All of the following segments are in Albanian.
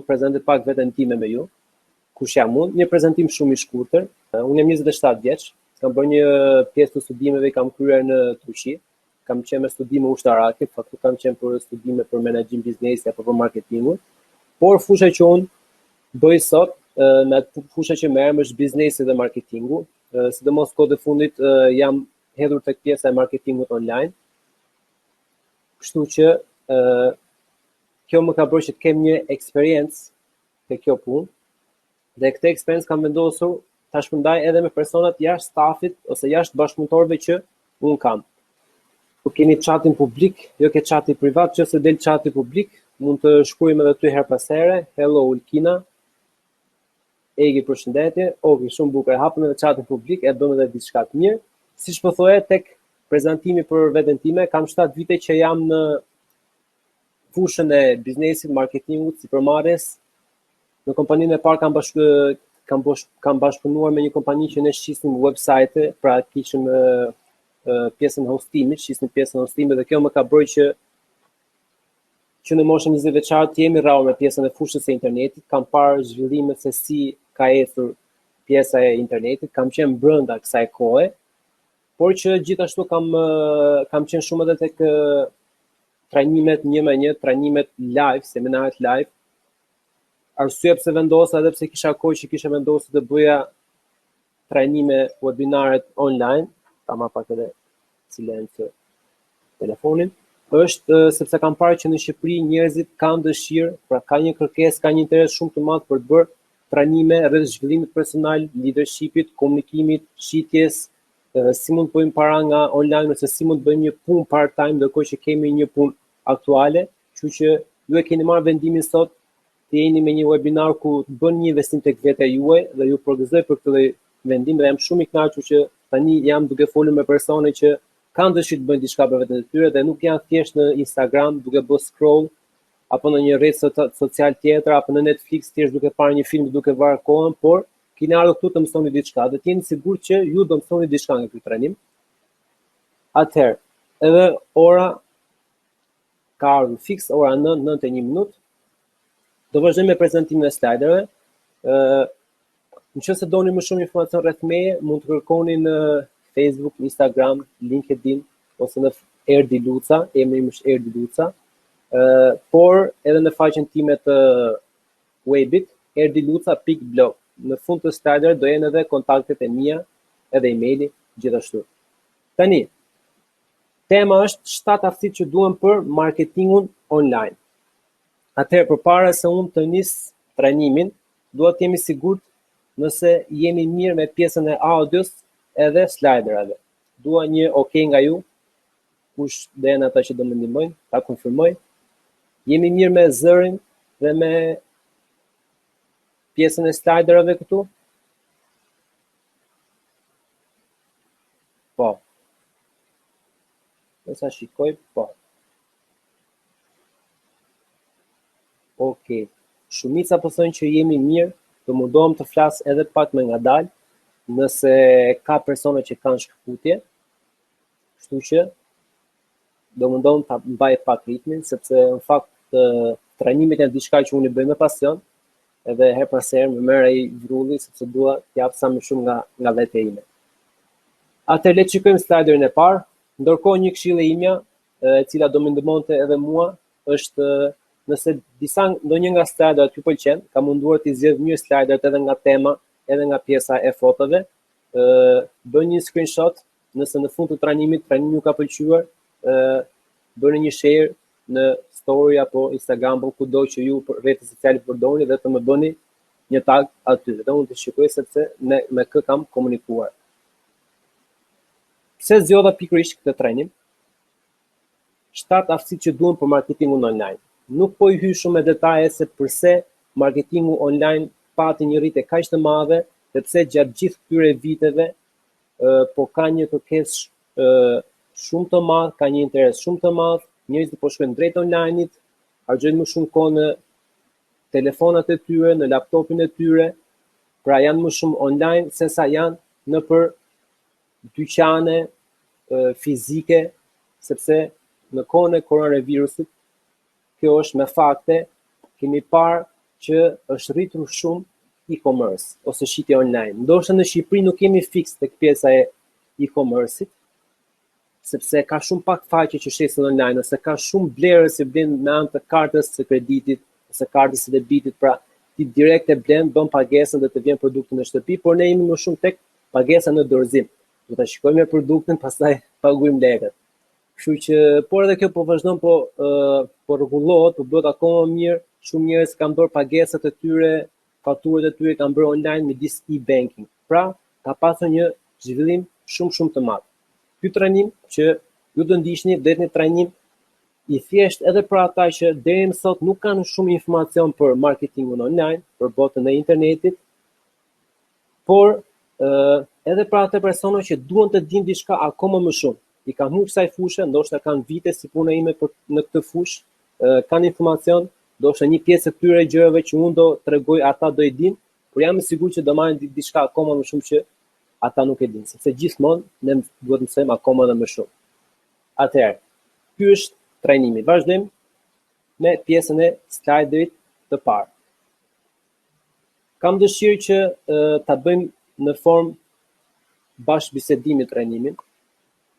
prezente pak veten time me ju. Kush jam unë? Një prezantim shumë i shkurtër. Unë jam 27 vjeç, kam bërë një pjesë të studimeve kam kryer në Turqi. Kam qenë me studime ushtarake, faktu kam qenë për studime për menaxhim biznesi apo për marketingun. Por fusha që unë bëj sot, në atë fusha që merrem është biznesi dhe marketingu. Sidomos kohët e fundit jam hedhur tek pjesa e marketingut online. Kështu që kjo më ka bërë që të kem një eksperiencë te kjo punë. Dhe këtë eksperiencë kam vendosur ta shpërndaj edhe me personat jashtë stafit ose jashtë bashkëpunëtorëve që un kam. Po keni chatin publik, jo ke chati privat, nëse del chati publik, mund të shkruajmë edhe ty her pas here. Hello Ulkina. Egi përshëndetje. Okej, shumë bukur. Hapëm edhe chatin publik, e bëm edhe diçka të mirë. Siç po thoya tek prezantimi për veten time, kam 7 vite që jam në fushën e biznesit, marketingut, sipërmarrjes. Në kompaninë e parë kam bashkëpunuar me një kompani që ne shqisnim website, pra kishim pjesën hostimit, shqisnim pjesën hostimit dhe kjo më ka bërë që në moshën 20 vjeçare të jemi rrallë me pjesën e fushës së internetit, kam parë zhvillimet se si ka ecur pjesa e internetit, kam qenë brenda kësaj kohe, por që gjithashtu kam qenë shumë edhe tek trajnimet 1-1, trajnimet live, seminaret live. Arsye pse vendosa edhe pse kisha kohë që kisha vendosur të bëja trajnime webinaret online, ta marr pak edhe silencë telefonin, është sepse kam parë që në Shqipëri njerëzit kanë dëshirë, pra ka një kërkesë, ka një interes shumë të madh për të bërë trajnime rreth zhvillimit personal, leadershipit, komunikimit, shitjes, si mund të bëjmë para nga online ose si mund të bëjmë një punë part-time ndërkohë që kemi një punë aktuale, kështu që ju e keni marrë vendimin sot të jeni me një webinar ku të bëni një investim tek vetja juaj dhe ju përgëzoj për këtë vendim dhe jam shumë i kënaqur që tani jam duke folur me persone që kanë dëshirë të bëjnë diçka për veten e tyre dhe nuk janë thjesht në Instagram duke bërë scroll apo në një rrjet social tjetër apo në Netflix thjesht duke parë një film duke varur kohën, por keni ardhur këtu të mësoni diçka dhe të jeni sigurt që ju do mësoni diçka nga ky trajnim. Atëherë, edhe ora ka ardhur fiks, ora 9:01 minutë. Do vazhdojmë me prezantimin e slajderëve. Nëse doni më shumë informacion rreth meje, mund të kërkoni në Facebook, Instagram, LinkedIn ose në Erdi Luca, emri im është Erdi Luca. Por edhe në faqen time të webit erdiluca.blog. Në fund të slajderëve do jenë edhe kontaktet e mia, edhe emaili gjithashtu. Tani, tema është 7 aftësitë që duhen për marketingun online. Atëherë, përpara se unë të nis trajnimin, dua të jemi sigurt nëse jemi mirë me pjesën e audios edhe slajderave. Dua një okay nga ju, kush do janë ata që do më ndihmojnë, ta konfirmoj. Jemi mirë me zërin dhe me pjesën e slajderave këtu? Po. Nësa shikoj, po. Okej. Shumica po thonë që jemi mirë, do mundohem të flas edhe pak më ngadalë, nëse ka persona që kanë shkëputje. Kështu që do mundohem ta mbaj pak ritmin, sepse në fakt trajnimet janë diçka që unë i bëj me pasion, edhe her pas here më merr ai vrulli sepse dua të jap sa më shumë nga vetë ime. Atëherë le të shikojmë slajderin e parë. Ndërkohë një këshillë e imja, e cila do më ndihmonte edhe mua, është nëse ndonjë nga slajdet ju pëlqen, kam munduar të zgjedh një slajdet edhe nga tema, edhe nga pjesa e fotove, bëni një screenshot, nëse në fund të trajnimi ju ka pëlqyer, bëni një share në story apo Instagram apo kudo që ju rrjetet sociale përdorni dhe të më bëni një tag aty. Dhe unë të shikoj sepse me kë kam komunikuar. Pse zgjodha pikërisht këtë trajnim? 7 aftësitë që duhen për marketingun online. Nuk po i hyj shumë me detaje se përse marketingu online pati një rritje kaq të madhe, dhe pse gjatë gjithë këtyre viteve po ka një kërkesë shumë të madh, ka një interes shumë të madh, njerëzit po shkojnë drejt online-it, harxojnë më shumë kohë në telefonat e tyre, në laptopin e tyre, pra janë më shumë online se sa janë nëpër dyqane fizike, sepse në kohën e koronavirusit, kjo është me fakte, kemi parë që është rritur shumë e-commerce ose shitje online. Ndoshta në Shqipëri nuk kemi fix tek pjesa e e-commerce-it, sepse ka shumë pak faqe që shesin online ose ka shumë blerës që blen me anë të kartës së kreditit ose kartës së debitit, pra ti direkt e blen, bën pagesën dhe të vjen produkti në shtëpi, por ne jemi më shumë tek pagesa në dorëzim. Do ta shikojmë produktin, pastaj paguajmë lekët. Kështu që por edhe kjo po vazhdon po rregullohet, po bëhet akoma më mirë. Shumë njerëz kanë bërë pagesat e tyre, faturat e tyre kanë bërë online midis e-banking. Pra, ka pasur një zhvillim shumë të madh. Ky trajnim që ju do ndiqni deri në trajnim i thjesht edhe për ata që deri më sot nuk kanë shumë informacion për marketingun online, për botën e internetit, por edhe për ato persona që duan të dinë diçka akoma më shumë. I kanë humbur kësaj fushë, ndoshta kanë vite si puna ime në këtë fushë, kanë informacion, ndoshta një pjesë e këtyre gjërave që unë do t'rregoj ata do i dinë, por jam i sigurt që do marrin diçka akoma më shumë që ata nuk e dinë, sepse gjithmonë ne duhet të mësojmë akoma edhe më shumë. Atëherë, ky është trajnimi. Vazhdojmë me pjesën e slajderit të parë. Kam dëshirë që ta bëjmë në formë bashkë bisedimi trajnimin.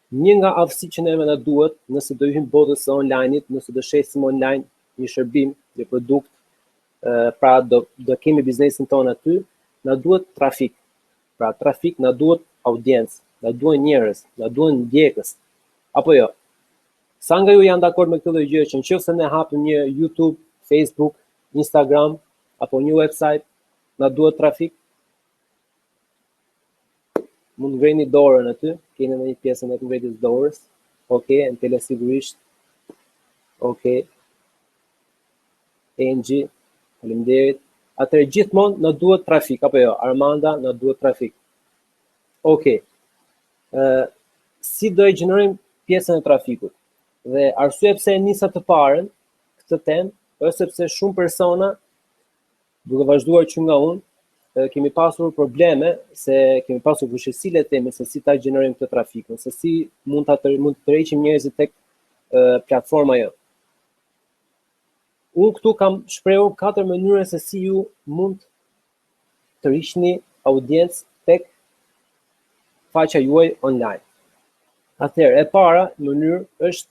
Një nga aftësitë që neve na duhet, nëse do hym botës së online-it, nëse do shesim online një shërbim, një produkt, pra do kemi biznesin tonë aty, na duhet trafik. Pra trafik na duhet audiencë, na duhen njerëz, na duhen ndjekës. Apo jo? Sa nga ju janë dakord me këtë gjë që nëse ne hapim një YouTube, Facebook, Instagram apo një website, na duhet trafik? Mund të ngreni dorën aty, keni në një pjesën e të ngritjes dorës. Okej, në tele sigurisht. Okej. Engi, faleminderit. Atëherë gjithmonë na duhet trafik, apo jo? Armanda, na duhet trafik. Okej. Si do e gjenerojmë pjesën e trafikut? Dhe arsye pse e nisa të parën këtë temë është sepse shumë persona, duke vazhduar që nga unë, kemi pasur probleme, se kemi pasur vështirësi le të themi se si ta gjenerojmë këtë trafikun, se si mund të tërheqim njerëzit tek platforma jote. Unë këtu kam shprehur 4 mënyra se si ju mund të rriqni audiencë tek faqja juaj online. Atëherë, e para mënyrë është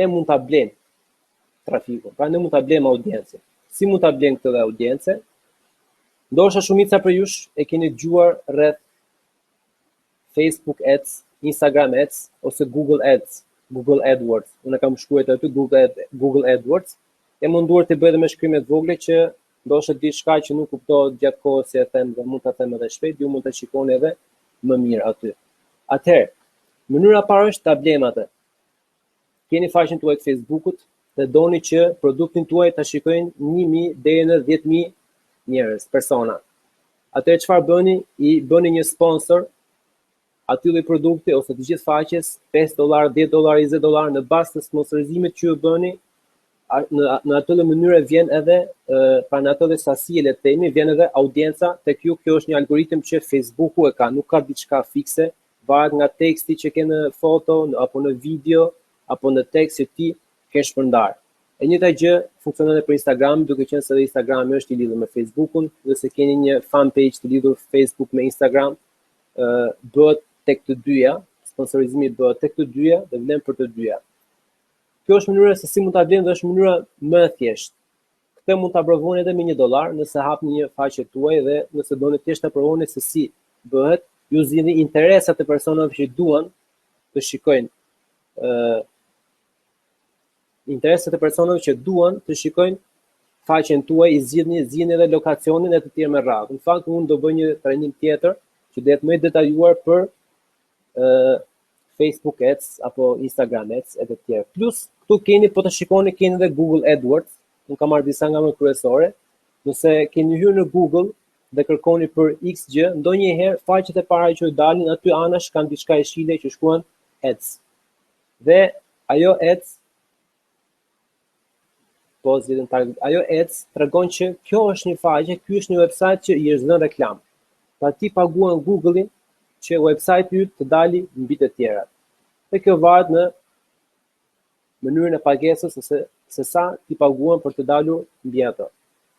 ne mund ta blejmë trafikun, pra ne mund ta blejmë audiencën. Si mund ta blejmë këtë audiencë? Ndoshta shumica për jush e keni dëgjuar rreth Facebook Ads, Instagram Ads ose Google Ads, Google AdWords. Unë kam shkruar aty Google AdWords. E munduar të bëj edhe me shkrimet vogla që ndoshta diçka që nuk kuptohet gjatë kohës si e them dhe mund ta them edhe shpejt, ju mund ta shikoni edhe më mirë aty. Atëherë, mënyra e parë është ta blejmë atë. Keni faqen tuaj të Facebookut dhe doni që produktin tuaj ta shikojnë 1000 deri në 10000 njerëz, persona. Atëherë çfarë bëni? I bëni një sponsor atylli produkti ose të gjithë faqes, $5, $10, $20 në bazë të sponsorizimit që ju bëni. Në atë mënyrë vjen edhe pra në atë sasi le të themi, vjen edhe audienca tek ju. Kjo është një algoritëm që Facebooku e ka, nuk ka diçka fikse, varet nga teksti që ke në foto apo në video apo në tekst që ti ke shpërndar. E njëjta gjë funksionon edhe për Instagram, duke qenë se edhe Instagrami është i lidhur me Facebookun, nëse keni një fan page të lidhur Facebook me Instagram, bëhet tek të dyja, sponsorizimi bëhet tek të dyja dhe vlen për të dyja. Kjo është mënyra se si mund ta bleni dhe është mënyra më e thjeshtë. Këtë mund ta provoni edhe me $1 nëse hapni një faqe tuaj dhe nëse doni thjesht ta provoni se si bëhet, ju zgjidhni interesat e personave që duan të shikojnë interesat e personave që duan të shikojnë faqen tuaj, i zgjidhni edhe lokacionin e të tjerë me radhë. Në fakt unë do bëj një trajnim tjetër që do jetë më i detajuar për Facebook Ads apo Instagram Ads e të tjerë. Plus këtu keni, po të shikoni, keni edhe Google AdWords. Unë kam marrë disa nga më kryesore. Nëse keni hyrë në Google dhe kërkoni për X gjë, ndonjëherë faqet e para që ju dalin aty anash kanë diçka e shile që shkruan Ads. Dhe ajo Ads ajo Ads tregon që kjo është një faqe, ky është një website që i është dhënë reklam. Pra ti paguan Google-in që website-i yt të dali mbi të tjerat. Dhe kjo varet në mënyrën e pagesës ose se sa ti paguan për të dalur mbi ato.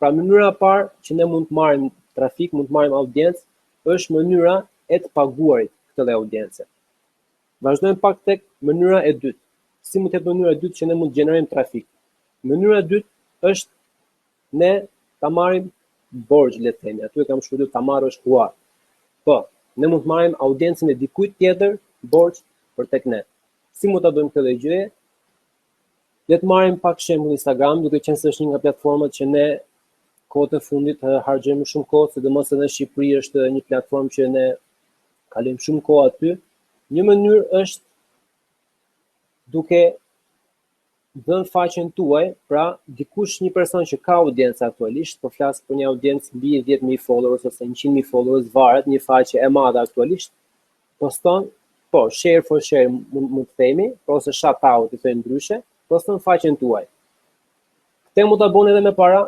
Pra mënyra e parë që ne mund të marrim trafik, mund të marrim audiencë, është mënyra e të paguarit këtë lloj audiencë. Vazhdojmë pak tek mënyra e dytë. Si mund të jetë mënyra e dytë që ne mund të gjenerojmë trafik? Mënyra e dytë është ne ta marrim borxh, le të themi. Aty kam shkruar ta marrësh huar. Po, ne mund të marrim audiencën e dikujt tjetër borxh për tek ne. Si mund ta bëjmë këtë gjë? Le të marrim pak shembull Instagram, duke qenë se është një nga platformat që ne kohët e fundit harxojmë shumë kohë, sidomos edhe në Shqipëri është një platformë që ne kalojmë shumë kohë aty. Një mënyrë është duke dhënë faqen tuaj, pra dikush, një person që ka audiencë aktualisht, po flas për një audiencë mbi 10.000 followers ose 100.000 followers, varet, një faqe e madhe aktualisht, poston, po, share for share mund të themi, ose shout out i thënë ndryshe, poston faqen tuaj. Këtë mund ta bëni edhe me para,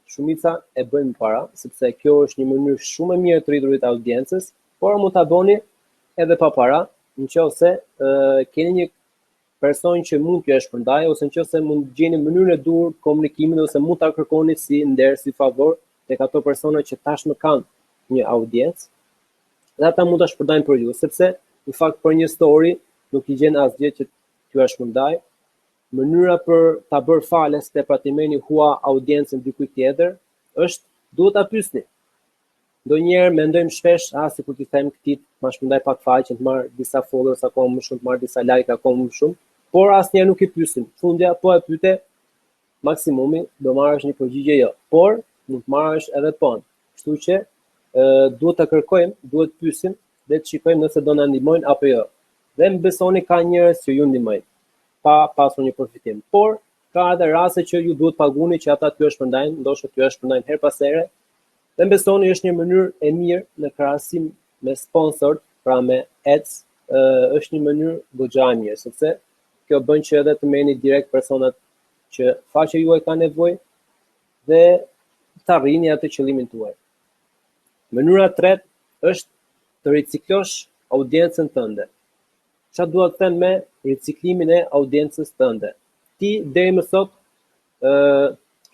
shumica e bëjnë me para, sepse kjo është një mënyrë shumë e mirë të rriturit audiencës, por mund ta bëni edhe pa para, nëse keni një person që mund t'ju shpërndaj, ose nëse mund të gjeni mënyrën e dur komunikimit, ose mund ta kërkoni si nder, si favor tek ato persona që tashmë kanë një audiencë, dhe ata mund ta shpërndajnë për ju, sepse në fakt për një story nuk i gjen asgjë që t'ju shpërndaj. Mënyra për ta bërë fales te pra të merrni hua audiencën dikujt tjetër është duhet ta pyesni. Ndonjëherë mendojmë shpesh, sikur t'i them këtij, ma shpërndaj pak faqe, të marr disa followers akoma më shumë, të marr disa like akoma më shumë, por asnjëherë nuk i pyesim. Fundja po e pyete, maksimumi do marrësh një përgjigje jo, por mund të marrësh edhe pon. Kështu që duhet ta kërkojmë, duhet të pyesim dhe të shikojmë nëse do na ndihmojnë apo jo. Dhe më besoni, ka njerëz që ju ndihmojnë pa pasur një përfitim, por ka edhe raste që ju duhet paguni që ata t'ju shpërndajnë, ndoshta t'ju shpërndajnë her pas here. Dhe besoni, është një mënyrë e mirë në krahasim me sponsor, pra me ads, është një mënyrë goxha e mirë, sepse kjo bën që edhe të merrni direkt personat që faqja juaj ka nevojë dhe të arrini atë qëllimin tuaj. Mënyra e tretë është të riciklosh audiencën tënde. Çfarë dua të them me riciklimin e audiencës tënde? Ti deri më sot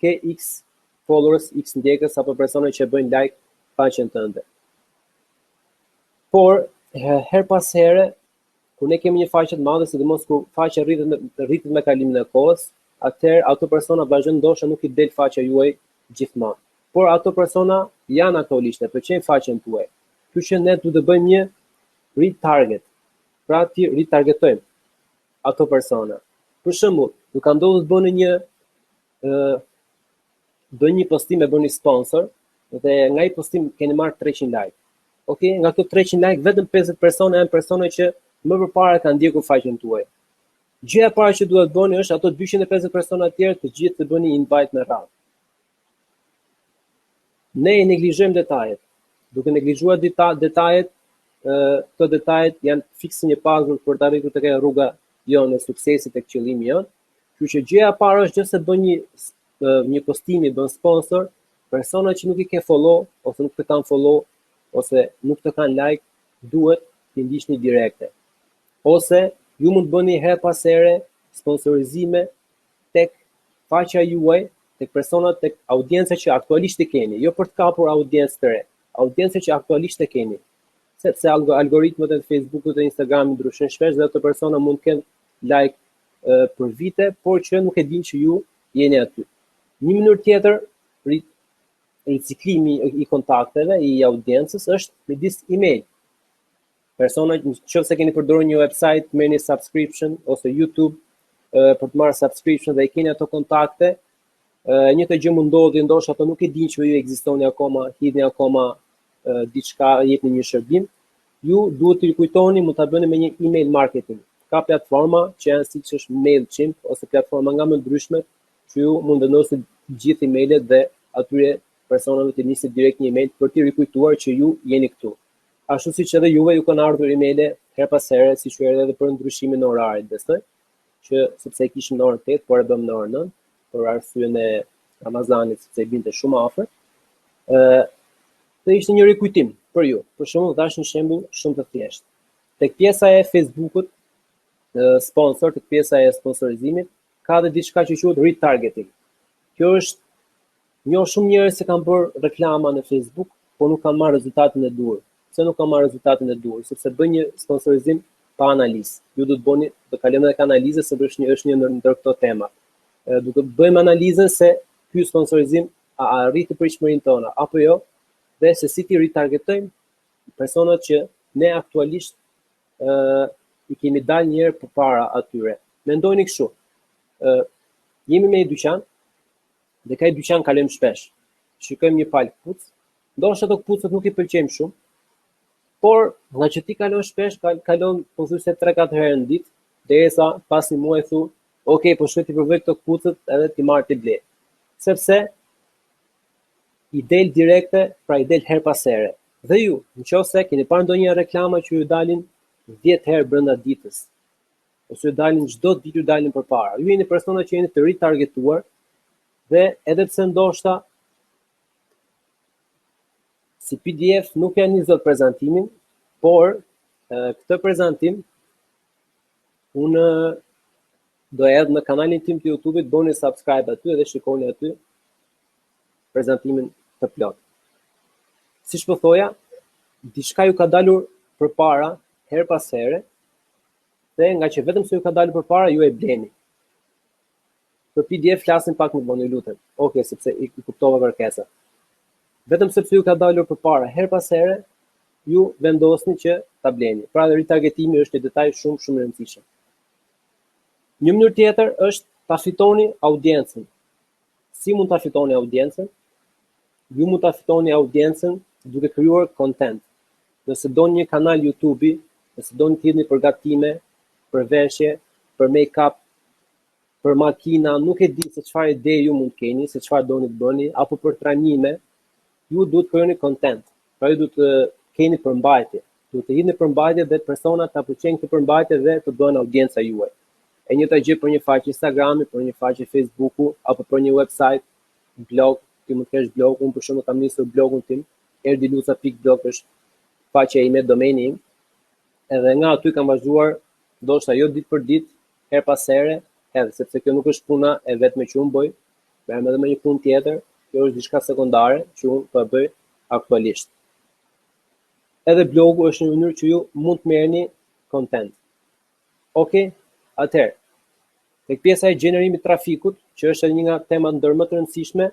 ke X followers, X ndjekës apo persona që bëjnë like faqen tënde. Por her pas here, kur ne kemi një faqe të madhe, sidomos kur faqja rritet me kalimin e kohës, atëherë ato persona vazhdojnë, ndoshta nuk i del faqja juaj gjithmonë. Por ato persona janë aktualisht, pëlqejnë faqen tuaj. Kështu që ne duhet të bëjmë një retarget. Pra ti retargetojmë ato persona. Për shembull, nuk ka ndodhur të bëni një postim e bëni sponsor dhe nga ai postim keni marrë 300 like. Okej, nga këto 300 like vetëm 50 persona janë persona që më përpara kanë ndjekur faqen tuaj. Gjëja e parë që duhet bëni është ato 250 persona të tjerë të gjithë të bëni invite me radhë. Ne i neglizhojmë detajet. Duke neglizhuar detajet, këto detajet janë fikse një pagull për të arritur tek rruga jonë e suksesit tek qëllimi jonë. Kështu që gjëja e parë është nëse bën një postimi, bën sponsor, persona që nuk i ke follow ose nuk të kanë follow ose nuk të kanë like, duhet t'i ndiqni direkte. Ose ju mund të bëni her pas here sponsorizime tek faqja juaj, tek personat, tek audienca që aktualisht e keni, jo për të kapur audiencë të re, audiencë që aktualisht e keni. Sepse algoritmat e Facebookut dhe Instagramit ndryshojnë shpesh dhe ato persona mund të kenë like për vite, por që nuk e dinë që ju jeni aty. Një mënyrë tjetër riciklimi i kontakteve i audiencës është midis email. Persona, nëse keni përdorur një website, merrni subscription ose YouTube për të marrë subscription dhe i keni ato kontakte, njëjtë gjë mund ndodhi, ndoshta ato nuk e dinë që ju ekzistoni akoma, hidhni akoma diçka, jepni një shërbim, ju duhet të kujtoni, mund ta bëni me një email marketing. Ka platforma që janë siç është Mailchimp ose platforma nga më ndryshme që ju mund të vendosni gjithë emailet dhe atyre personave të nisni direkt një email për t'i rikujtuar që ju jeni këtu. Ashtu siç edhe juve ju kanë ardhur emaile her pas here, siç u erdhi edhe për ndryshimin e orarit, besoj, që sepse e kishim në orën 8, por e bëm në orën 9 për arsyeën e Ramazanit, sepse binte shumë afër. Dhe ishte një rikujtim për ju. Për shembull, dash një shembull shumë të thjeshtë. Tek pjesa e Facebookut, sponsor, tek pjesa e sponsorizimit, ka dhe diçka që quhet retargeting. Kjo është Njoh shumë njerëz që kanë bërë reklama në Facebook, por nuk kanë marrë rezultatin e duhur. Pse nuk kanë marrë rezultatin e duhur? Sepse bën një sponsorizim pa analizë. Ju do të bëni, do kalojmë tek analiza se është një ndër këto tema. Duke bëjmë analizën se ky sponsorizim a arriti pritshmërinë tona apo jo, dhe se si ti ritargetojmë personat që ne aktualisht i kemi dalë një herë përpara atyre. Mendojeni kështu. Jemi me një dyqan dhe ka i dyqan kalojmë shpesh. Shikojmë një palë kpucë, ndoshta ato kpucët nuk i pëlqejmë shumë, por nga që ti kalon shpesh, kalon pothuajse 3-4 herë në ditë, derisa pas një muaji thu, ok, po shkoj ti provoj këto kpucët edhe ti marr ti ble. Sepse i del direkte, pra i del her pas here. Dhe ju, nëse keni parë ndonjë reklama që ju dalin 10 herë brenda ditës, ose ju dalin çdo ditë ju dalin përpara. Ju jeni persona që jeni të ritargetuar dhe edhe pse ndoshta si PDF nuk janë 20 prezantimin, por këtë prezantim unë do edhe në kanalin tim të YouTube-it, bëni subscribe aty dhe shikoni aty prezantimin të plot. Siç po thoja, diçka ju ka dalur përpara her pas here, dhe nga që vetëm se ju ka dalur përpara, ju e bleni. Për PDF flasim pak më vonë, ju lutem. Okej, sepse i kuptova kërkesën. Vetëm sepse ju ka dalur përpara her pas here, ju vendosni që ta bleni. Pra retargetimi është një detaj shumë i rëndësishëm. Një mënyrë tjetër është ta fitoni audiencën. Si mund ta fitoni audiencën? Ju mund ta fitoni audiencën duke krijuar content. Nëse doni një kanal YouTube, nëse doni të jeni përgatime për veshje, për make-up, për makina, nuk e di se çfarë ide ju mund të keni, se çfarë doni të bëni, apo për trajnime, ju duhet të krijoni content. Pra ju duhet të keni përmbajtje. Duhet të jeni përmbajtje dhe personat ta pëlqejnë këtë përmbajtje dhe të bëhen audienca juaj. E njëjta gjë për një faqe Instagrami, për një faqe Facebooku, apo për një website, blog, ti mund të kesh blog, unë për shembull kam nisur blogun tim, erdiluca.blog është faqja ime, domeni im. Edhe nga aty kam vazhduar, ndoshta jo ditë për ditë, her pas here, edhe sepse kjo nuk është puna e vetme që unë bëj, merrem edhe me një punë tjetër, kjo është diçka sekondare që unë po e bëj aktualisht. Edhe blogu është një mënyrë që ju mund të merrni content. Okej? Atëherë, tek pjesa e gjenerimit trafikut, që është një nga temat ndër më të rëndësishme,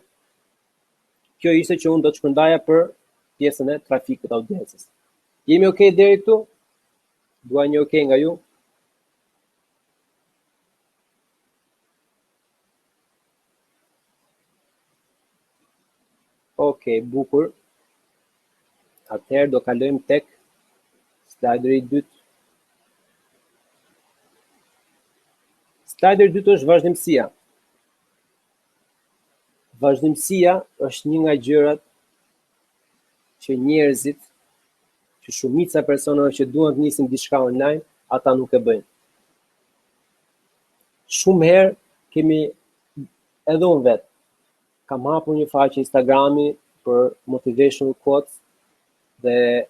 kjo ishte që unë do të shpërndaja për pjesën e trafikut audiencës. Jemi okay deri këtu? Dua një okay nga ju. Okej, bukur. Atëherë do kalojmë tek slajderi i dytë. Slajderi i dytë është vazhdimësia. Vazhdimësia është një nga gjërat që njerëzit, që shumica personave që duan të nisin diçka online, ata nuk e bëjnë. Shumë herë kemi, edhe unë vetë, kam hapur një faqe Instagrami për motivational quotes dhe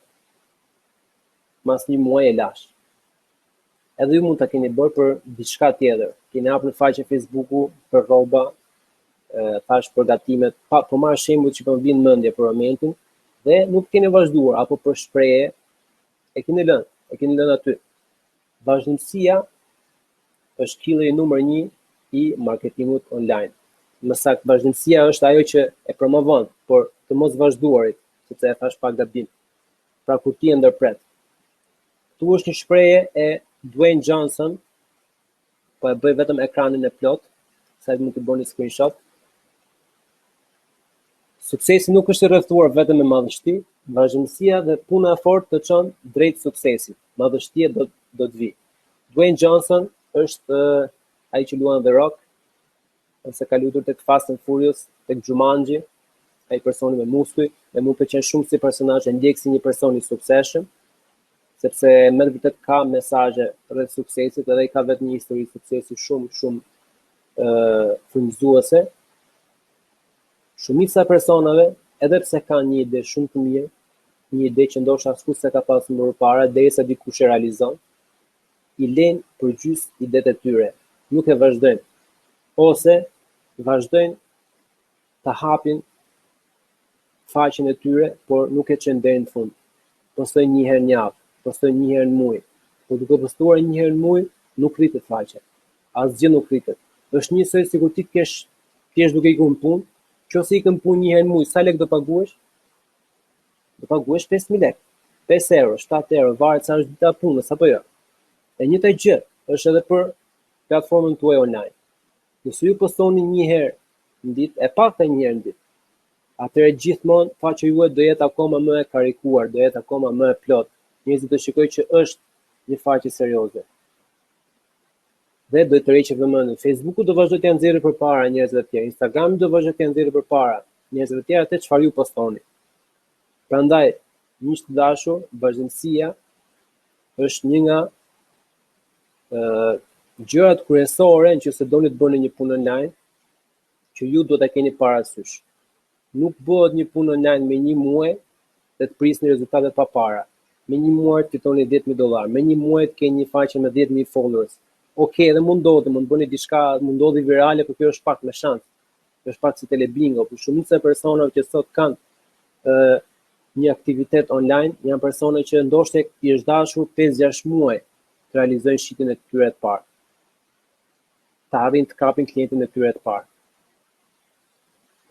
mas një muaj e lash. Edhe ju mund ta keni bërë për diçka tjetër. Keni hapur një faqe Facebooku për rroba, thash përgatimet, po marr shembull që po më vjen në mendje për momentin, dhe nuk keni vazhduar, apo për shprehje, e keni lënë aty. Vazhdimësia është killeri numër 1 i marketingut online. Më saktë, vazhdimësia është ajo që e promovon, por të mos vazhduarit, sepse e thash pak gabim. Pra kur ti e ndërpret. Ktu është një shprehje e Dwayne Johnson, po e bëj vetëm ekranin e plot, sa mund të bëni screenshot. Suksesi nuk është i rrethuar vetëm me madhështi, vazhdimësia dhe puna e fortë të çon drejt suksesit. Madhështia do të vijë. Dwayne Johnson është ai që luan The Rock, ose ka luajtur tek Fast and Furious, tek Jumanji, ai personi me muskuj, dhe mund të qenë shumë si personazh, e ndjek si një person i suksesshëm, sepse me vërtet ka mesazhe rreth suksesit, edhe ai ka vetë një histori suksesi shumë frymëzuese. Shumica e personave, edhe pse kanë një ide shumë të mirë, një ide që ndoshta askush s'e ka pasur më parë, derisa dikush e realizon, i lënë përgjys idetë e tyre, nuk e vazhdojnë, ose vazhdojnë ta hapin faqen e tyre, por nuk e çojnë deri në fund. Postojnë një herë në javë, postojnë një herë në muaj. Po duke postuar një herë në muaj, nuk rritet faqja. Asgjë nuk rritet. Është njësoj sikur ti kesh duke ikur në punë, nëse ikën punë një herë në muaj, sa lek do paguash? Do paguash 5.000 lekë, 5 euro, 7 euro, varet sa është dita e punës apo jo. E njëjta gjë është edhe për platformën tuaj online. Nëse ju postoni një herë në ditë, e paktën një herë në ditë, atëherë gjithmonë faqja juaj do jetë akoma më e karikuar, do jetë akoma më e plot. Njerëzit do shikojnë që është një faqe serioze. Dhe do të rreqë vëmendjen. Facebooku do vazhdoj të nxjerrë përpara njerëzve të tjerë, Instagrami do vazhdoj të nxjerrë përpara njerëzve të tjerë atë çfarë ju postoni. Prandaj, miq të dashur, vazhdimësia është një nga gjërat kryesore nëse doni të bëni një punë online që ju do ta keni parasysh. Nuk bëhet një punë online me një muaj dhe të prisni rezultatet pa para. Me një muaj të fitoni $10.000, me një muaj të keni një faqe me 10.000 followers. Okej, edhe mund bëni diçka, mund ndodhi virale, por kjo është pak me shans. Kjo është pak si telebingo, por shumica e personave që sot kanë një aktivitet online, janë persona që ndoshta i është dashur 5-6 muaj të realizojnë shitjen e tyre të parë. Të arrin të kapin klientin e tyre të parë.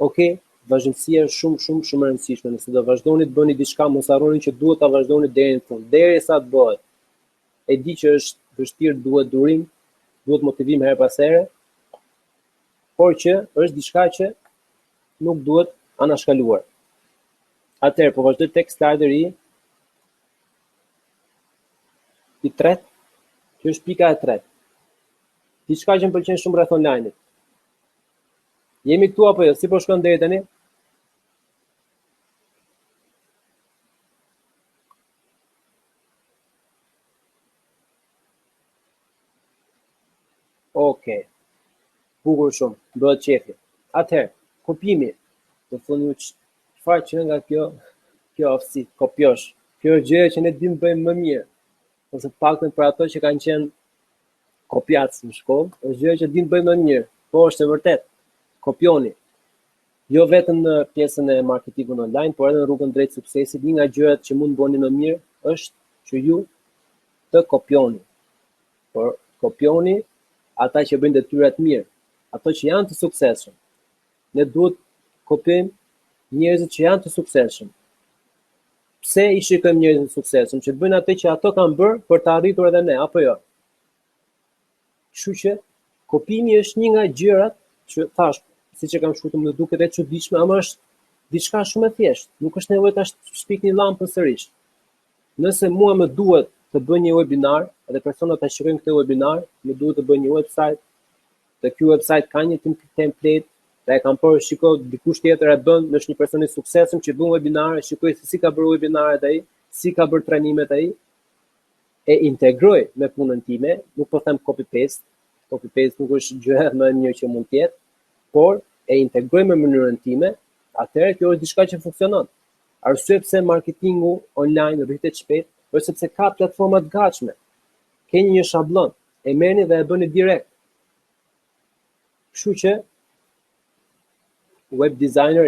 Okej, vazhdimësia është shumë e rëndësishme. Nëse do vazhdoni të bëni diçka, mos harroni që duhet ta vazhdoni deri në fund, derisa të bëhet. E di që është vështirë, duhet durim, duhet motivim her pas here, por që është diçka që nuk duhet anashkaluar. Atëherë, po vazhdoj tek slideri i tretë, që është pika e tretë. Diçka që më pëlqen shumë rreth online-it. Jemi këtu apo jo? Si po shkon deri tani? Okej. Bukur shumë, bëhet qefi. Atëherë, kopimi. Do thoni çfarë që nga kjo aftësi, kopjosh. Kjo është gjëja që ne dimë bëjmë më mirë. Ose të paktën për ato që kanë qenë kopjatës në shkollë, është gjëja që dimë bëjmë më mirë. Po është e vërtet. Kopjoni. Jo vetëm në pjesën e marketingut online, por edhe në rrugën drejt suksesit. Një nga gjërat që mund bëni më mirë është që ju të kopjoni. Por kopjoni ata që bëjnë detyra të mirë, ato që janë të suksesshëm. Ne duhet kopjojmë njerëzit që janë të suksesshëm. Pse i shikojmë njerëzit të suksesshëm? Që të bëjnë atë që ato kanë bërë për të arritur edhe ne, apo jo? Kështu që kopimi është një nga gjërat që thash, siç e kam shkruar më duket e çuditshme, ama është diçka shumë e thjeshtë. Nuk është nevojë ta shpikni llampën sërish. Nëse mua më duhet të bëj një webinar, edhe personat ta shikojnë këtë webinar, më duhet të bëj një website. Te ky website ka një template, dhe e kam parë shikoj dikush tjetër e bën, është një person i suksesshëm që bën webinare, shikoj se si ka bërë webinaret ai, si ka bërë trajnimet ai, e integroj me punën time, nuk po them copy paste nuk është gjë më e mirë që mund të jetë, por e integroj me mënyrën time, atëherë kjo është diçka që funksionon. Arsye pse marketingu online rritet shpejt, është sepse ka platforma të gatshme. Keni një shablon, e merrni dhe e bëni direkt. Kështu që web designer.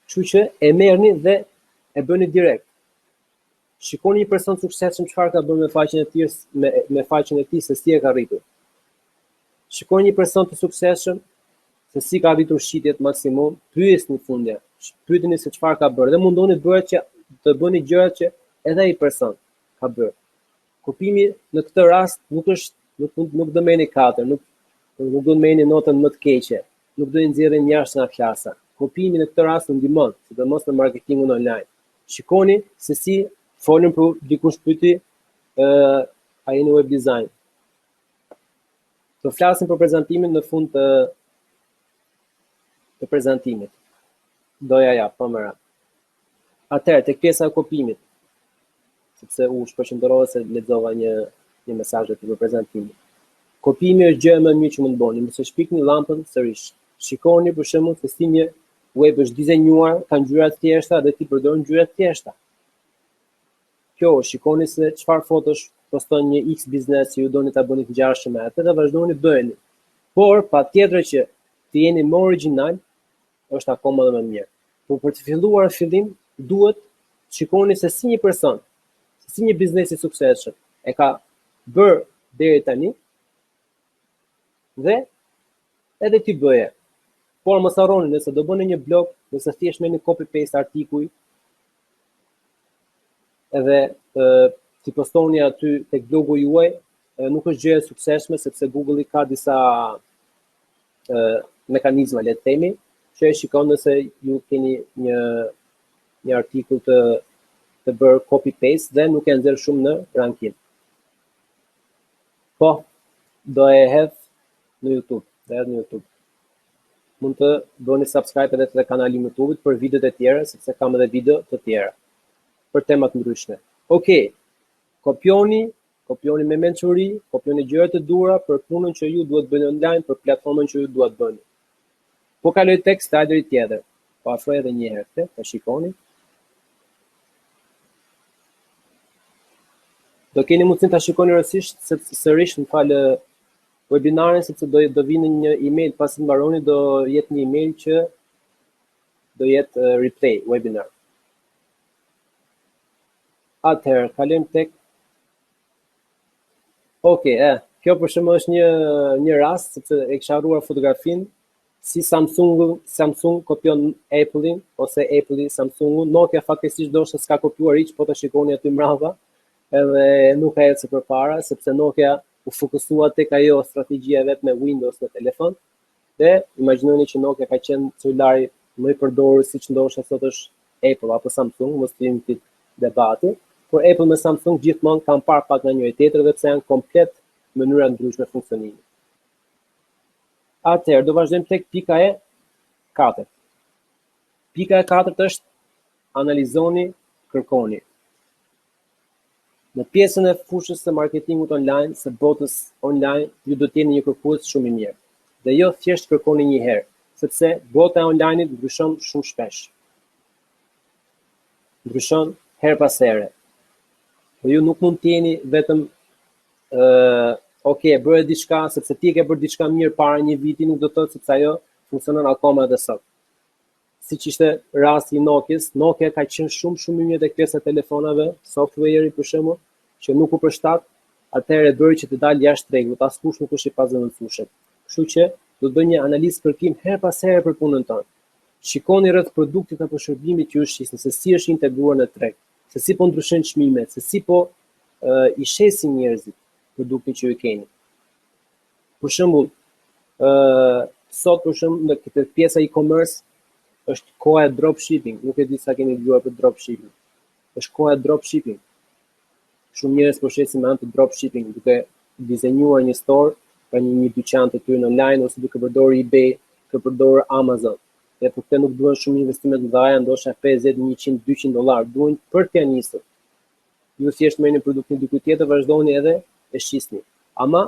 Kështu që e merrni dhe e bëni direkt. Shikoni një person suksesshëm çfarë ka bërë me faqen e tij, me faqen e tij se si e ka arritur. Shikoni një person të suksesshëm se si ka arritur shitjet maksimum, pyesni në fundja. Pyeteni se çfarë ka bërë dhe mundoni të bëni gjërat që edhe ai person ka bërë. Kopimi në këtë rast nuk do merrni 4, nuk do merrni notën më të keqe, nuk do i nxjerrni jashtë nga klasa. Kopimi në këtë rast ndihmon, sidomos në marketingun online. Shikoni se si folën për dikush pyeti a jeni web design. Do flasim për prezantimin në fund të prezantimit. Doja po më radh. Atëherë tek pjesa e kopimit, sepse u shpërqendrova se lexova një mesazh të prezantimit. Kopimi është gjë më e mirë që mund bëni, mos e shpikni llampën sërish. Shikoni për shembull se si një web është dizenjuar, ka ngjyra të thjeshta dhe ti përdor ngjyra të thjeshta. Kjo, shikoni se çfarë fotosh poston një X biznes që ju doni ta bëni të ngjashëm me atë dhe vazhdoni bëjeni. Por patjetër që të jeni më origjinal është akoma më mirë. por për të filluar në fillim, duhet shikoni se si një person, si një biznes I suksesshëm e ka bërë deri tani dhe edhe ti bëje. Por mos harroni, nëse do bëni një blog, nëse thjesht merrni copy paste artikuj edhe ti postoni aty tek blogu juaj, nuk është gjë e suksesshme sepse Google-i ka disa mekanizma, le të themi, që e shikon nëse ju keni një artikull të bërë copy paste dhe nuk e nxjerr shumë në rankim. Po, do e hedh në YouTube. Mund të bëni subscribe edhe te kanali I YouTube për videot e tjera, sepse kam edhe video të tjera për tema të ndryshme. Okej. Kopjoni me mençuri, kopjoni gjërat e dhura për punën që ju duhet bëni online, për platformën që ju duhet bëni. Po kaloj tek slideri tjetër. Po afroj edhe një herë, ta shikoni. Do keni mundësinë ta shikoni rësisht sërish në falë webinarin, sepse do vinë një email pasi mbaroni, do jetë një email që do jetë replay webinar. Atëherë, kalojmë tek kjo për shembull është një rast sepse e kisha harruar fotografinë si Samsung kopjon Apple-in ose Apple-i Samsungun. Nokia faktikisht ndoshta s'ka kopjuar hiç, po ta shikoni aty mbrapa, edhe nuk ka ecë përpara sepse Nokia u fokusua tek ajo strategjia vet me Windows në telefon. Dhe imagjinoni që Nokia ka qenë celulari më I përdorur siç ndoshta sot është Apple apo Samsung, mos të jemi këtë debati. Por Apple me Samsung gjithmonë kanë parë pak nga njëri tjetri dhe pse janë komplet mënyra ndryshme funksionimi. Atëherë do vazhdojmë tek pika e 4. Pika e 4 është analizoni, kërkoni. Në pjesën e fushës së marketingut online, së botës online, ju do të jeni një kërkues shumë I mirë. Dhe jo thjesht kërkoni një herë, sepse bota e online-it ndryshon shumë shpesh. Ndryshon her pas here. Po ju nuk mund të jeni vetëm bëre diçka sepse ti ke bërë diçka mirë para një viti, nuk do të thotë sepse ajo funksionon akoma edhe sot. Siç ishte rasti I Nokias, Nokia ka qenë shumë I mirë tek pjesa e telefonave, software-i për shembull, që nuk u përshtat, atëherë bëri që të dalë jashtë rregullit, askush nuk është I pazëvendësueshëm. Kështu që do të bëj një analizë kërkim her pas here për punën tonë. Shikoni rreth produktit apo shërbimit që ju shisni, se si është integruar në treg, se si po ndryshojnë çmimet, se si po I shesin njerëzit produktin që ju keni. Për shembull, sot për shembull në këtë pjesa e-commerce është koha e dropshipping, nuk e di sa keni dëgjuar për dropshipping. Është koha e dropshipping. Shumë njerëz po shesin me anë të dropshipping, duke dizenjuar një store për një dyqan të tyre online ose duke përdorur eBay, duke përdorur Amazon. Dhe për këtë nuk duhen shumë investime të mëdha, ndoshta 50, 100, 200 dollar, duhen për të nisur. Ju thjesht merrni produktin dikujt tjetër, vazhdoni edhe e shisni. Ama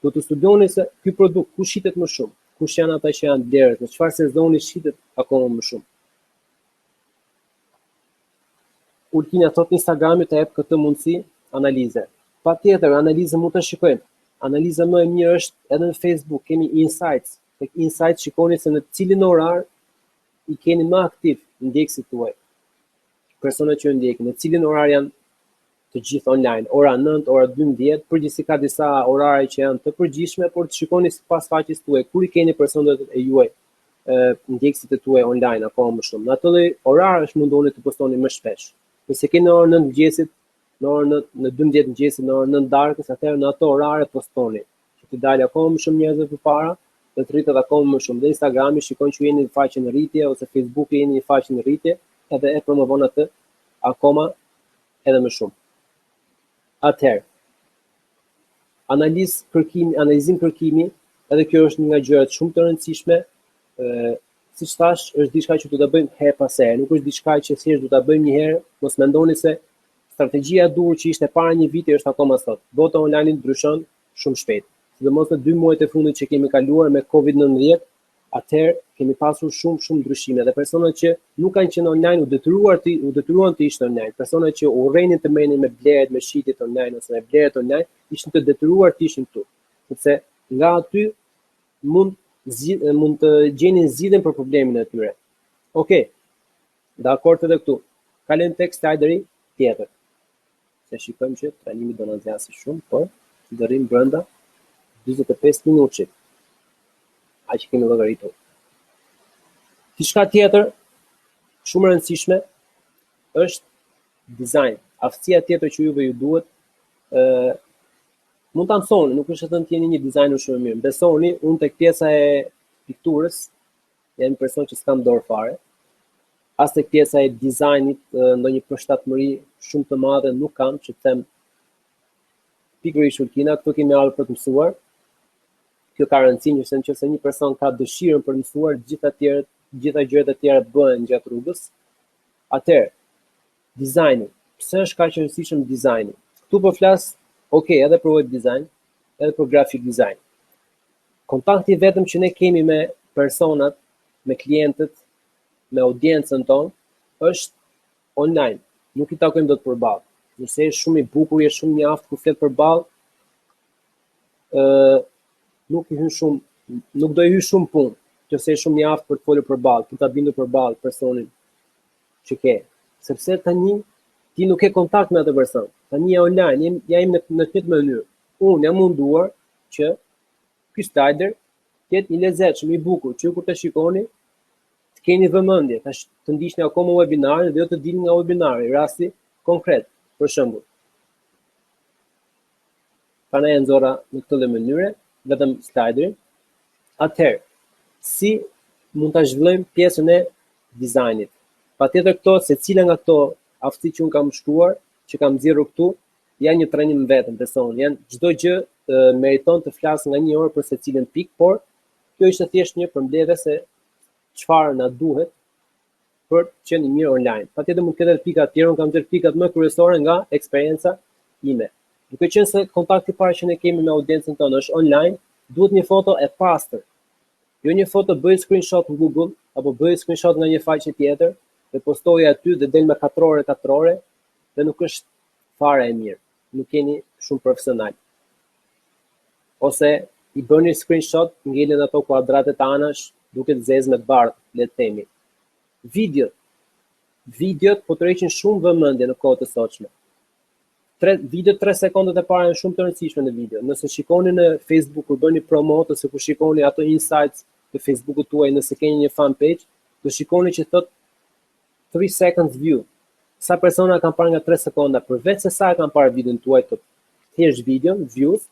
do të studioni se ky produkt ku shitet më shumë, kush janë ata që janë derës, në çfarë sezoni shitet akoma më shumë. Ultina thot Instagrami të jep këtë mundësi analize. Patjetër, analizën mund ta shikojmë. Analiza më e mirë është edhe në Facebook, kemi insights. Tek insights shikoni se në cilin orar I keni më aktiv ndjekësit tuaj. Personat që ndjekin, në cilin orar janë të gjithë online, ora 9, ora 12, përgjithësi ka disa orare që janë të përgjithshme, por të shikoni sipas faqes tuaj, kur I keni personat e juaj, ndjekësit e tuaj online akoma më shumë. Në ato orare është mundoni të postoni më shpesh. Nëse keni në orën 9 mëngjesit, në 12 mëngjesit, në orën 9 darkës, atëherë në ato orare postoni, që të dalë akoma më shumë njerëz përpara, dhe të rritet akoma më shumë. Dhe Instagrami shikon që jeni në faqen e rritje ose Facebooki jeni në faqen e rritje, edhe e promovon atë akoma edhe më shumë. Atëherë, analizim kërkimi, edhe kjo është një nga gjërat shumë të rëndësishme, siç thash, është diçka që do ta bëjmë her pas here, nuk është diçka që thjesht do ta bëjmë një herë, mos mendoni se strategjia e duhur që ishte para një viti është akoma sot. Bota online ndryshon shumë shpejt. Sidomos në 2 muajt e fundit që kemi kaluar me COVID-19, atëherë kemi pasur shumë ndryshime dhe personat që nuk kanë qenë online u detyruan të ishin online. Personat që urrejnin të merrenin me blerjet, me shitjet online ose me blerjet online, ishin të detyruar të ishin këtu. Sepse nga aty mund të gjeni zgjidhjen për problemin e tyre. Okej. Dakord edhe këtu. Kalojmë tek slideri tjetër. Se shikojmë që trajnimi do na zgjasë shumë, por do rrim brenda 45 minutit. Aq kemi llogaritur. Diçka tjetër shumë e rëndësishme është design. Aftësia tjetër që juve ju duhet, mund ta mësoni, nuk është thënë të jeni një dizajner shumë i mirë. Besoni, unë tek pjesa e pikturës jam një person që s'kam dorë fare. As tek pjesa e dizajnit, ndonjë përshtatshmëri shumë të madhe nuk kam, që të them pikërisht Ulkina, këtu kemi ardhur për të mësuar. Kjo ka rëndësi, nëse një person ka dëshirën për të mësuar, gjitha gjërat e tjera bëhen gjatë rrugës. Atëherë, dizajni. Pse është kaq e rëndësishëm dizajni? Këtu po flas, edhe për web design, edhe për graphic design. Kontakti vetëm që ne kemi me personat, me klientët, me audiencën tonë, është online. Nuk i takojmë dot përballë. Nëse është shumë i bukur, është shumë mjaft kur flet përballë, nuk do i hyj shumë punë, nëse është shumë mjaft për të folur përballë, për ta bindur përballë personin që ke. Sepse tani ti nuk ke kontakt me atë person. Tani je online, jam në të njëjtën mënyrë. Unë jam munduar që ky slider të jetë i lezetshëm, i bukur, që kur të shikoni të keni vëmendje, të ndiqni akoma webinarin dhe jo të dilni nga webinari, rasti konkret, për shembull. Prandaj e nxorra në këtë mënyrë, vetëm sliderin. Atëherë, si mund ta zhvillojmë pjesën e dizajnit? Patjetër secila nga këto aftësi që unë kam shkruar, që kam nxjerrur këtu, janë një trajnim vetëm, besoni. Çdo gjë meriton të flas nga 1 orë për secilën pikë, por kjo ishte thjesht një përmbledhje se çfarë na duhet për të qenë mirë online. Patjetër mund të ketë pika të tjera, unë kam nxjerrë pikat më kryesore nga eksperjenca ime. Duke qenë se kontakti i parë që ne kemi me audiencën tonë është online, duhet një foto e pastër. Jo një foto bëj screenshot në Google apo bëj screenshot nga një faqe tjetër dhe postoj aty dhe del me 4 ore dhe nuk është fare e mirë. Nuk jeni shumë profesional. Ose i bëni screenshot, ngelen ato kuadratet anash, duket zezë me të bardhë, le të themi. Videot po tërheqin shumë vëmendje në kohët e sotshme. Video 3 sekondat e para janë shumë të rëndësishme në video. Nëse shikoni në Facebook kur bëni promote ose kur shikoni ato insights të Facebookut tuaj, nëse keni një fan page, do shikoni që thot 3 seconds view. Sa persona kanë parë nga 3 sekonda, përveç se sa kanë parë videon tuaj të thjesht video, views,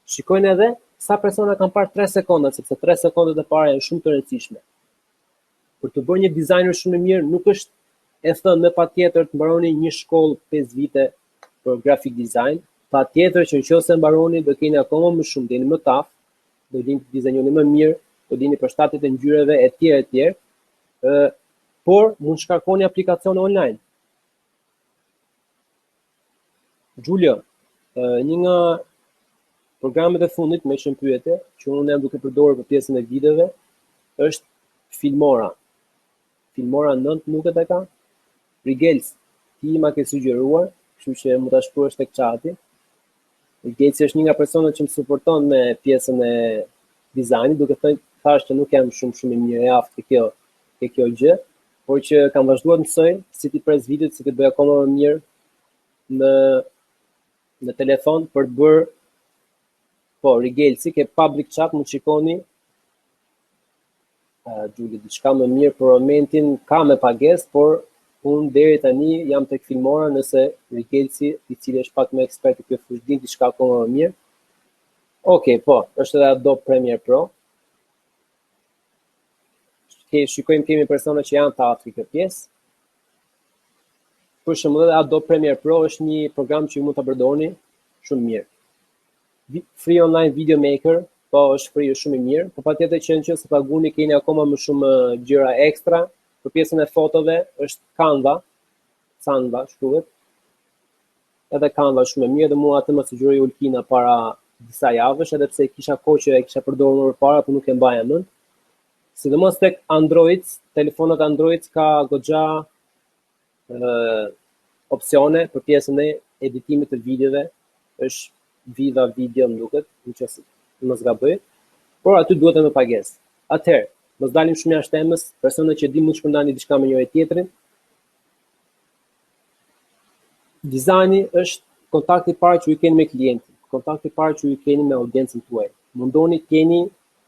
shikojnë edhe sa persona kanë parë 3 sekonda, sepse 3 sekondat e para janë shumë të rëndësishme. Për të bërë një designer shumë i mirë, nuk është e thënë me patjetër të mbaroni një shkollë 5 vite për graphic design, patjetër që nëse mbaroni do keni akoma më shumë, do jeni më taf, do dini të dizajnoni më mirë, do dini përshtatjet e ngjyrave e tjerë, por mund shkarkoni aplikacione online. Giulio, një nga programet e fundit me që më pyete, që unë jam duke përdorur për pjesën e videove, është Filmora. Filmora 9 nuk e ka? Rigels, ti ma ke sugjeruar, kështu që mund ta shkruash tek chati. Rigels është një nga personat që më suporton me pjesën e dizajnit, duke thënë që nuk jam shumë i mirë e aftë ke kjo gjë, por që kam vazhduar të mësoj si ti pres videot, si ti bëj akoma më mirë në telefon për të bërë Rigelsi, ke public chat, mund shikoni Gjuli, diçka më mirë për momentin, ka me pagesë, por unë deri tani jam tek Filmora, nëse Rigelsi, i cili është pak më ekspert i kjo fushë, diçka akoma më mirë. Okej, është edhe Adobe Premiere Pro. Shikojmë kemi persona që janë të aftë këtë pjesë. Për shembull, edhe Adobe Premiere Pro është një program që ju mund ta përdorni shumë mirë. Free online video maker, është free, shumë i mirë, por patjetër që nëse paguni keni akoma më shumë gjëra ekstra. Për pjesën e fotove është Canva shkruhet. Edhe Canva shumë e mirë dhe mua atë më sugjeroi Ulkina para disa javësh, edhe pse kisha kohë që e kisha përdorur më parë, por nuk e mbaja mend. Sidomos tek Androids, telefonat Androids ka goxha opsione për pjesën e editimit të videove, është Viva Video më duket, nëse mos gaboj, por aty duhet edhe pagesë. Atëherë, mos dalim shumë jashtë temës, personat që di mund të shpërndani diçka me njëri tjetrin. Dizajni është kontakti i parë që ju keni me klientin, kontakti i parë që ju keni me audiencën tuaj. Mundoni të jeni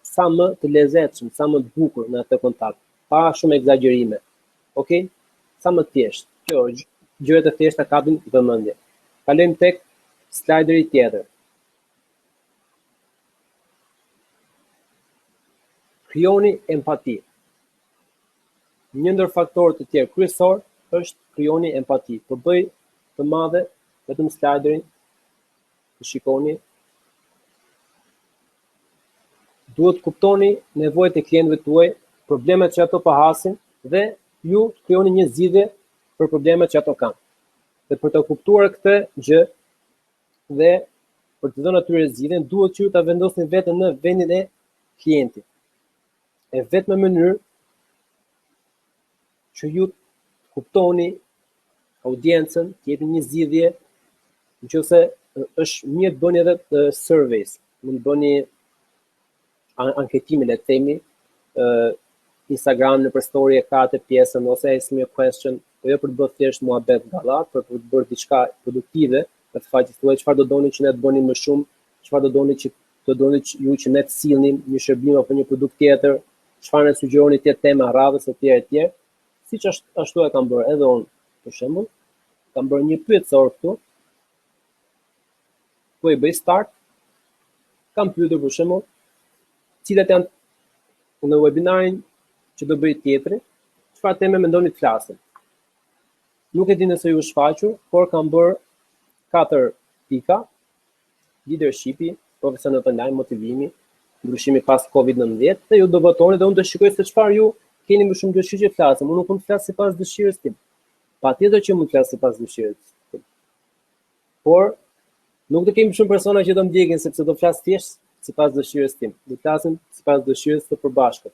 sa më të lezetshëm, sa më të bukur në atë kontakt, pa shumë egzagjerime. Okej? Sa më thjesht. Kjo gjërat e thjeshta kapin vëmendje. Kalojmë tek slideri tjetër. Krijoni empati. Një ndër faktorët e tjerë kryesor është krijoni empati. Po bëj të madhe vetëm sliderin, të shikoni. Duhet kuptoni nevojat e klientëve tuaj, problemet që ato pahasin dhe ju krijoni një zgjidhje për problemet që ato kanë. Dhe për të kuptuar këtë gjë dhe për të dhënë atyre zgjidhjen, duhet që ju ta vendosni veten në vendin e klientit. E vetme mënyrë që ju kuptoni audiencën, të jepni një zgjidhje, nëse është mirë të bëni edhe surveys, mund të bëni anketime, le të themi, Instagram në për story e ka atë pjesën ose ask me a question, po jo për të bërë thjesht muhabet gallat, por për të bërë diçka produktive, në të faqes tuaj çfarë do doni që ne të bënim më shumë, çfarë do doni që ju që ne të sillnim një shërbim apo një produkt tjetër, çfarë ne sugjeroni të jetë tema radhës etj etj. Siç ashtu e kam bërë edhe unë, për shembull, kam bërë një pyetësor këtu, ku i bëj start, kam pyetur për shembull, cilat janë në webinarin që do bëj tjetri, çfarë teme mendoni të flasim. Nuk e di nëse ju shfaqur, por kam bërë 4 pika: leadershipi, profesionët online, motivimi, ndryshimi pas COVID-19, dhe ju do votoni dhe unë do shikoj se çfarë ju keni më shumë dëshirë që flasim. Unë nuk mund të flas sipas dëshirës tim. Patjetër që mund të flas sipas dëshirës tim. Por nuk do kemi shumë persona që do më ndjekin sepse do flas thjesht sipas dëshirës tim. Do flasim sipas dëshirës së përbashkët.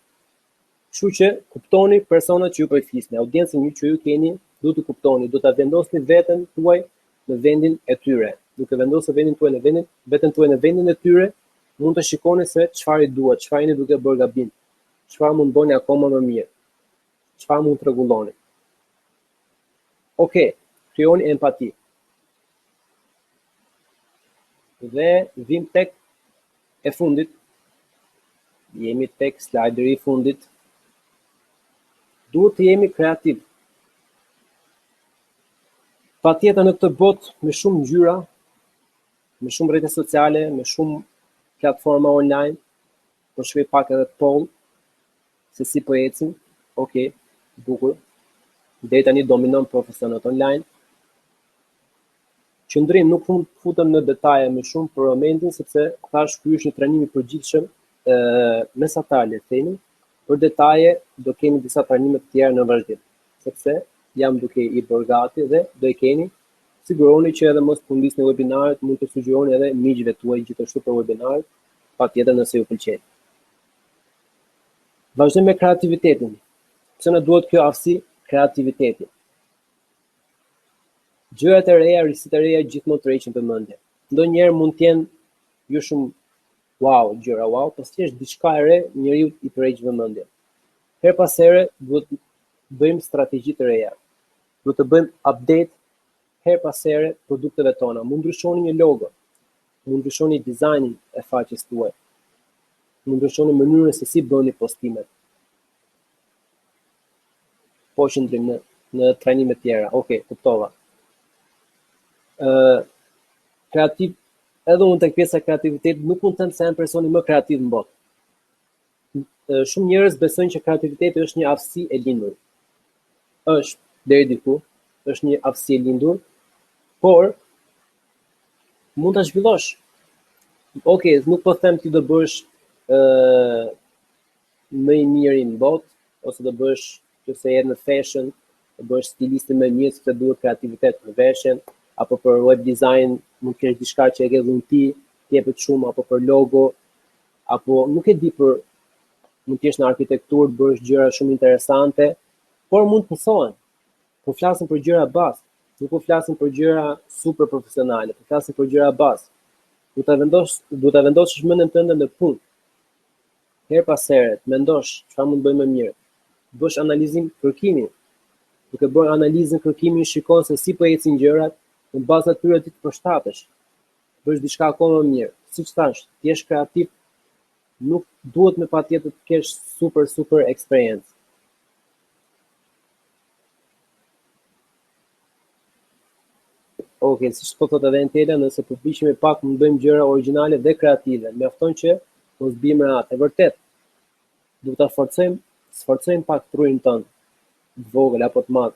Kështu që kuptoni personat që ju po i flisni, audiencën që ju keni, duhet të kuptoni, do ta vendosni veten tuaj në vendin e tyre. Duke vendosur veten tuaj në vendin e tyre, mund të shikoni se çfarë i duhet, çfarë jeni duke bërë gabim, çfarë mund bëni akoma më mirë, çfarë mund të rregulloni. Okej, krijoni empati. Dhe vim tek e fundit. Jemi tek slideri i fundit. Duhet të jemi kreativ. Patjetër në këtë botë me shumë ngjyra, me shumë rrjete sociale, me shumë platforma online, po shkruaj pak edhe poll se si po ecin. Okej, bukur. Deri tani dominon profesionët online. Qëndrim, nuk mund të futem në detaje më shumë për momentin, sepse thash ky është një trajnim i përgjithshëm mesatar, le të themi. Për detaje do kemi disa trajnime të tjera në vazhdim, sepse jam duke i bërë gati dhe do i keni. Siguroni që edhe mos fundisni webinaret, mund të sugjeroni edhe miqve tuaj gjithashtu për webinaret, patjetër nëse ju pëlqen. Vazhdojmë me kreativitetin. Pse na duhet kjo aftësi, kreativiteti? Gjërat e reja, risitë e reja gjithmonë tërheqin vëmendje. Ndonjëherë mund të jenë jo shumë gjëra wow, por thjesht diçka e re, njeriu i tërheq vëmendjen. Her pas here duhet bëjmë strategji të reja. Duhet të bëjmë update her pas here produkteve tona. Mund ndryshoni një logo, mund ndryshoni dizajnin e faqes tuaj, mund ndryshoni mënyrën se si bëni postimet. Po qëndrim në trajnime tjera. Okej, kuptova. Kreativ, edhe unë tek pjesa e kreativitetit nuk mund të them se jam personi më kreativ në botë. Shumë njerëz besojnë që kreativiteti është një aftësi e lindur. Është deri diku, është një aftësi e lindur, por mund ta zhvillosh. Okej, nuk po them ti do bësh më i miri në botë, ose do bësh nëse je në fashion, do bësh stilistë më mirë, sepse duhet kreativitet në veshjen, apo për web design mund të kesh diçka që e ke dhënë ti, të jepet shumë, apo për logo, apo nuk e di, për mund të jesh në arkitekturë, të bësh gjëra shumë interesante, por mund të mësohen. Po flasim për gjëra bazë, nuk po flasim për gjëra super profesionale, po flasim për gjëra bazë. Duhet ta vendosësh mendjen tënde në punë. Her pas here, mendosh çfarë mund bëjmë më mirë. Bësh analizim kërkimi. Duke bërë analizën kërkimi, shikon se si po ecin gjërat, në bazë atyre ti të përshtatesh, bësh diçka akoma më mirë. Siç thash, ti je kreativ, nuk duhet me patjetër të kesh super eksperiencë. Okej, siç po thotë edhe Entela, nëse përpiqemi pak të bëjmë gjëra origjinale dhe kreative, mjafton që mos bijmë rehat. E vërtet, duhet ta sforcojmë pak trurin tonë, të vogël apo të madh.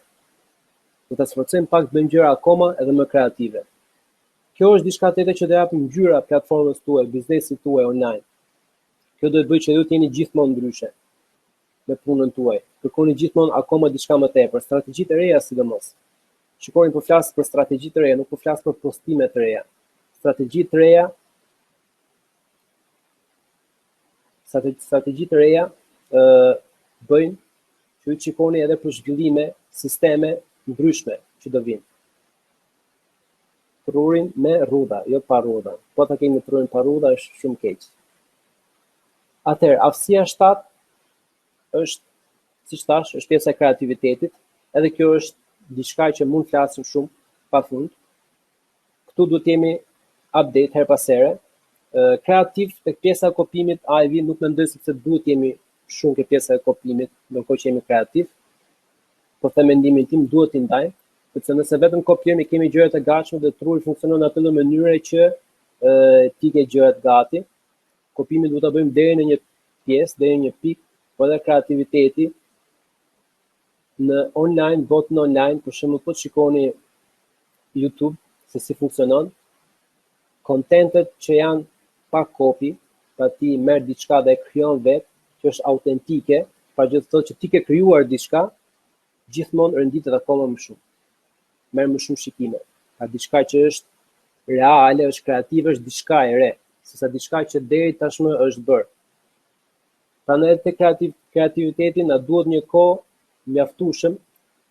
Duhet ta sforcojmë pak të bëjmë gjëra akoma edhe më kreative. Kjo është diçka tjetër që do japë ngjyra platformës tuaj, biznesit tuaj online. Kjo do të bëjë që ju të jeni gjithmonë ndryshe me punën tuaj. Kërkoni gjithmonë akoma diçka më tepër, strategjitë e reja sidomos. Shikoni, po flas për strategji të reja, nuk po flas për postime të reja. Strategji të reja bëjnë që ju shikoni edhe për zhvillime, sisteme ndryshme që do vinë. Trurin me rrudha, jo pa rrudha. Po ta kemi trurin pa rrudha është shumë keq. Atëherë, aftësia 7 është, siç thash, është pjesa e kreativitetit, edhe kjo është diçka që mund të flasim shumë pafund. Këtu duhet të jemi update her pas here. Kreativ tek pjesa e kopimit, nuk mendoj se duhet të jemi shumë ke pjesa e kopimit, ndërkohë që jemi kreativ. Po them mendimin tim, duhet t'i ndajmë, sepse nëse vetëm kopjojmë kemi gjërat e gatshme dhe truri funksionon në atë mënyrë që ti ke gjërat gati. Kopimin duhet ta bëjmë deri në një pjesë, deri në një pikë, por edhe kreativiteti në online, botën online, për shembull po shikoni YouTube se si funksionon, kontentet që janë pa kopi, pa ti merr diçka dhe e krijon vetë, që është autentike, pra gjë të thotë që ti ke krijuar diçka, gjithmonë renditet akoma më shumë. Merr më shumë shikime. Ka diçka që është reale, është kreative, është diçka e re, sesa diçka që deri tashmë është bërë. Prandaj te kreativiteti na duhet një kohë mjaftueshëm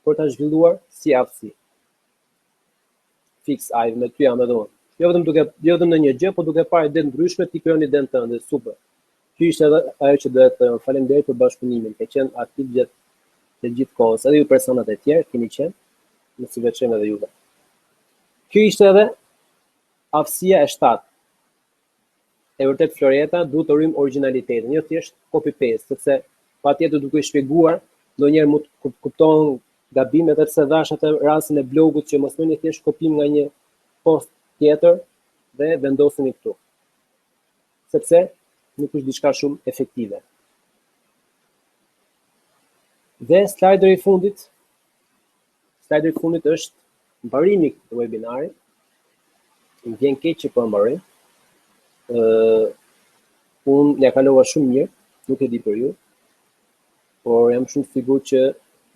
për ta zhvilluar si aftësi. Fix ai me ty jam edhe unë. Jo vetëm në një gjë, por duke parë ide ndryshme, ti krijon idenë tënde, super. Ky ishte edhe ajo që doja të them. Faleminderit për bashkëpunimin. Ke qenë aktiv gjatë gjithë kohës. Edhe ju personat e tjerë keni qenë, në si veçëm edhe juve. Ky ishte edhe aftësia e 7. E vërtet Floreta duhet të rrim originalitetin, jo thjesht copy paste, sepse patjetër duke i shpjeguar, ndonjëherë mund të kuptohen gabime, edhe pse dash atë rastin e blogut që mos bëni thjesht kopim nga një post tjetër dhe vendoseni këtu. Sepse nuk është diçka shumë efektive. Dhe slajderi i fundit është mbarimi i këtij webinari. Më vjen keq që po mbaroj. Unë ja kalova shumë mirë, nuk e di për ju, por jam shumë sigurt që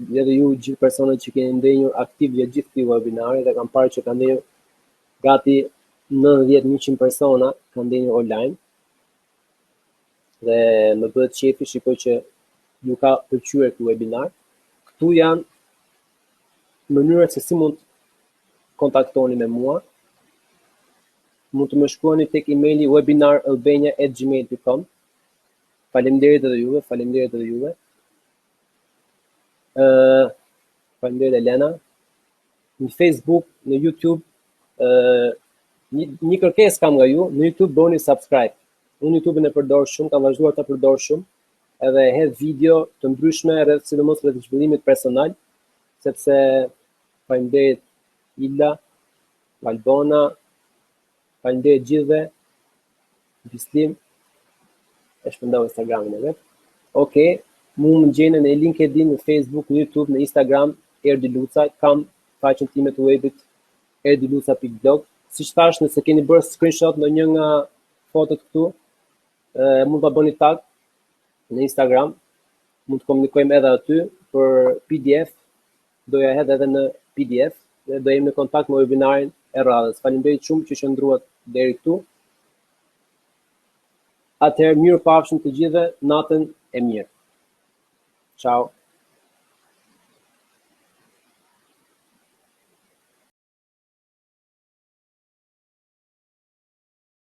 edhe ju gjithë personat që keni ndenjur aktiv gjatë gjithë këtij webinari dhe kam parë që kanë ndenjur gati 90-100 persona kanë ndenjur online. Dhe më bëhet qefi shikoj që ju ka pëlqyer ky webinar. Këtu janë mënyrat se si mund të kontaktoni me mua. Mund të më shkruani tek emaili webinaralbania@gmail.com. Faleminderit edhe juve. Faleminderit Elena. Në Facebook, në YouTube, një kërkesë kam nga ju, në YouTube bëni subscribe. Unë YouTube-in e përdor shumë, kam vazhduar ta përdor shumë, edhe hedh video të ndryshme rreth sidomos rreth zhvillimit personal, sepse faleminderit Ila, Albona, faleminderit gjithëve. Bislim e shpërndau Instagramin e vet. Okej, mu më gjeni në LinkedIn, në Facebook, në YouTube, në Instagram, Erdi Luca, kam faqen time të webit erdiluca.blog. Siç thash, nëse keni bërë screenshot në një nga fotot këtu, mund ta bëni tag në Instagram, mund të komunikojmë edhe aty për PDF, do ja hedh edhe në PDF dhe do jemi në kontakt me webinarin e radhës. Faleminderit shumë që qëndruat deri këtu. Atëherë mirë pafshim të gjithëve, natën e mirë. Ciao.